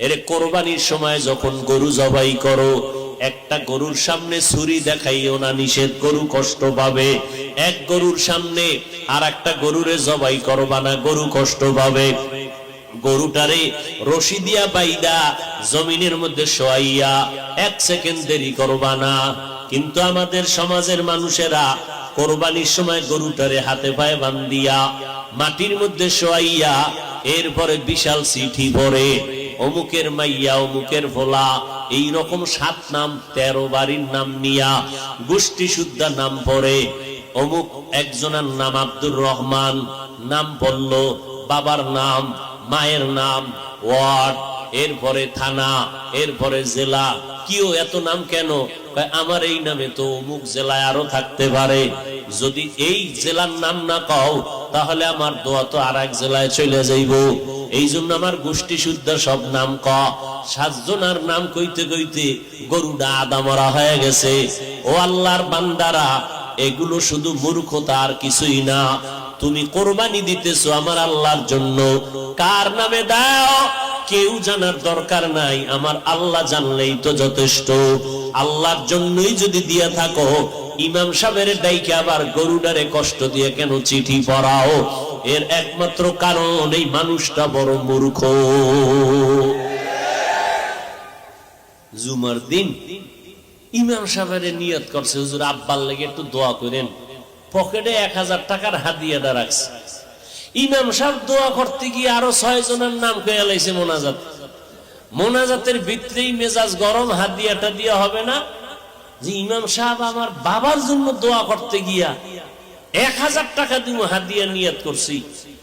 এর কোরবানির সময় যখন গরু জবাই করো, একটা গরুর সামনে ছুরি দেখাইও না, নিষেধ, গরু কষ্ট পাবে। এক গরুর সামনে আর একটা গরুরে জবাই করবা না, গরু কষ্ট পাবে। গরুটারে রশি দিয়া বাইদা জমিনের মধ্যে শোয়াইয়া 1 সেকেন্ড দেরি করবা না। কিন্তু আমাদের সমাজের মানুষেরা কোরবানির সময় গরুটারে হাতে পায়ে বান্ধিয়া মাটির মধ্যে শোয়াইয়া এরপরে বিশাল চিঠি পড়ে, অমুকের মাইয়া, অমুকের ভোলা, এই রকম 7 নাম 13 বাড়ির নাম নিয়া গোষ্ঠী শুদ্ধা নাম পড়ে। অমুক একজনের নাম আব্দুর রহমান, নাম পড়ল, বাবার নাম, মায়ের নাম, ওয়ার্ড, এরপরে থানা, এরপরে জেলা। কিও এত নাম কেন? আমার এই নামে তো অমুক জেলায় আরো থাকতে পারে, যদি এই জেলার নাম না কও তাহলে আমার দোয়া তো আর এক জেলায় চলে যাইব। এই জন্য আমার গোষ্ঠী শুদ্ধ সব নাম ক। 7 জনের নাম কইতে কইতে গরুটা আদা মরা হয়ে গেছে। ও আল্লাহর বান্দারা, এগুলো শুধু মূর্খতা আর কিছুই না। তুমি কোরবানি দিতেছো আমার আল্লাহর জন্য, কার নামে দাও কেউ জানার দরকার নাই, আমার আল্লাহ জানলেই তো যথেষ্ট। আল্লাহর জন্যই যদি দিয়া থাকো, ইমাম সাহেবের ডাইকে আবার গরুডারে কষ্ট দিয়ে কেন চিঠি পড়াও? এর একমাত্র কারণ এই মানুষটা বড় মূর্খ। জুমার দিন ইমাম সাহেবের নিয়ত করছে, হুজুর আব্বার লেগে একটু দোয়া করেন, পকেটে 1000 টাকার হাদিয়াটা রাখছে। ইমাম সাহেব দোয়া করতে গিয়ে আরো 6 জনের নাম কয়ে লাইছে মোনাজাত। মোনাজাতের ভিতরেই মেজাজ গরম, হাদিয়াটা দিয়া হবে না, যে ইমাম সাহেব আমার বাবার জন্য দোয়া করতে গিয়া 1000 টাকা দিব হাদিয়া নিয়ত করছি,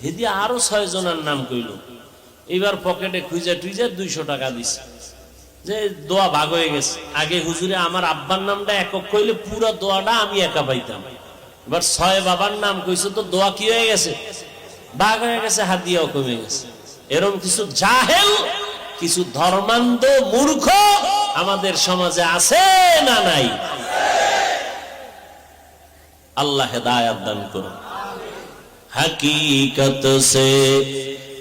হেদিয়া আরো 6 জনের নাম কইল। এবার পকেটে খুঁজে টুইজা 200 টাকা দিছে, যে দোয়া ভাগ হয়ে গেছে। আগে হুজুরে আমার আব্বার নামটা একক কইলে পুরো দোয়াটা আমি একা পাইতাম, এবার 6 বাবার নাম কইছে তো দোয়া কি হয়ে গেছে, ভাগ হয়ে গেছে, হাদিয়াও কমে গেছে। এরকম কিছু জাহেল, কিছু ধর্মান্ধ মূর্খ আমাদের সমাজে আছে না নাই? আল্লাহ হেদায়েত দান করুন। हकीकत से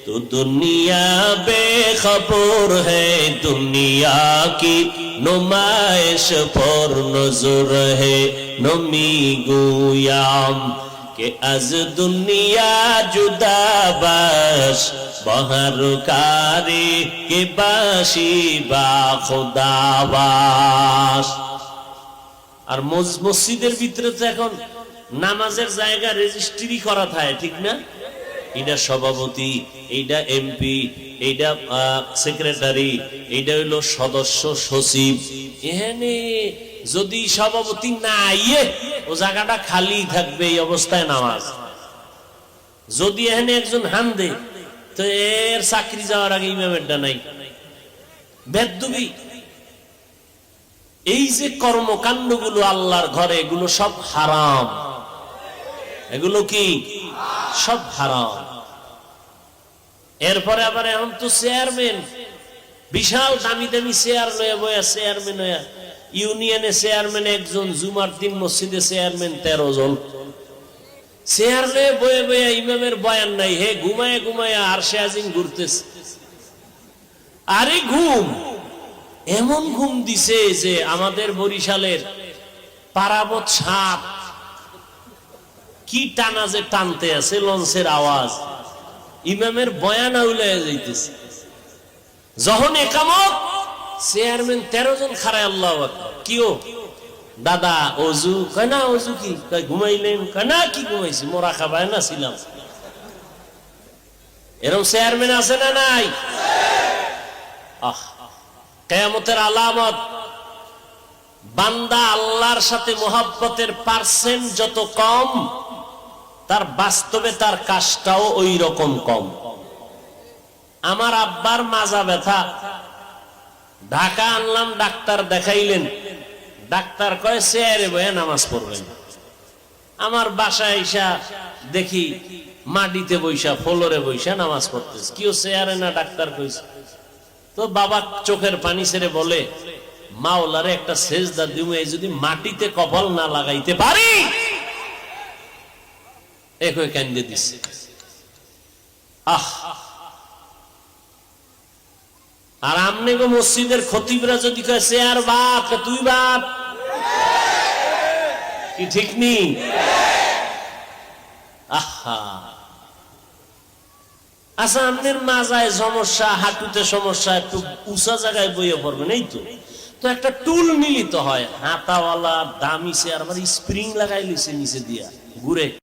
तो दुनिया बेखबर है, दुनिया की नुमाइश पर नजर है, नमी गुयाम के अज दुनिया जुदा बाश बहर कारी के बाशी बा खुदाबाश। আর মসজিদের ভিতরে তো এখন নামাজের জায়গা রেজিস্ট্রি করা থাকে, ঠিক না? এইটা সভাপতি, এইটা এমপি, এইটা সেক্রেটারি, এইটা হইলো সদস্য সচিব। এখানে যদি সভাপতি না আইয়ে ও জায়গাটা খালি থাকবে, এই অবস্থায় নামাজ। যদি এখানে একজন হান দে তো এর চাকরি যাওয়ার আগে ইমামেরটা নাই, বেদবি। এই যে কর্মকাণ্ডগুলো আল্লাহর ঘরে, এগুলো সব হারাম। এগুলো কি সব হারাম। এরপরে আবার এখন তো চেয়ারম্যান, বিশাল দামি দামি চেয়ার লয়ে বয়া, চেয়ারম্যান হইয়া, ইউনিয়নে চেয়ারম্যান একজন, জুমার দিন মসজিদে চেয়ারম্যান 13 জন। চেয়ার লয়ে বয়ে বয়া ইমামের বয়ান নাই, হে ঘুমায় ঘুমায় আরশে আজিম ঘুরতেছে। আরে ঘুম, এমন ঘুম দিছে যে আমাদের বরিশালের পারাবত সাপ কি টানা যে টানতে আছে, লঞ্চের আওয়াজ, ইমামের বয়ান আউলায় যাইতেছে। যখন একামত, চেয়ারম্যান 13 জন খাড়ায় আল্লাহু আকবার। কিও দাদা ওযু? কয় না। ওযু কি? কয় ঘুমাইলেন? কয় না, কি ঘুমাইছি, মোরাকাবায় না ছিলাম। এরকম চেয়ারম্যান আছে না নাই? কিয়ামতের আলামত, বান্দা আল্লাহর সাথে মোহাব্বতের পার্সেন্ট যত কম, তার বাস্তবে তার কাজটাও ওই রকম কম। আমার আব্বার মাজা ব্যথা, ঢাকা আনলাম, ডাক্তার দেখাইলেন, ডাক্তার কয় চেয়ারে বয়ে নামাজ পড়বেন। আমার বাসায় এসা দেখি মাটিতে বৈশা, ফ্লোরে বৈশা নামাজ পড়তেছে। কেউ চেয়ারে না, ডাক্তার কইছে। তো বাবা চোখের পানি ছেড়ে বলে, মাওলারে একটা সেজদা দিমু, এই যদি মাটিতে কপাল না লাগাইতে পারি। একই কান্দে দিছে। আর আমনে গো মসজিদের খতিবরা যদি কয় চেয়ার বাপ, তুই বাপ, কি ঠিক নি? আহা, আচ্ছা আপনার মাজায় সমস্যা, হাঁটুতে সমস্যা, একটু উঁচা জায়গায় বইয়ে পড়বেন, এই তো। তো একটা টুল মিলিত হয়, হাতাওয়ালা দামি চেয়ার, আবার স্প্রিং লাগাই লিছে নিচে দিয়া ঘুরে।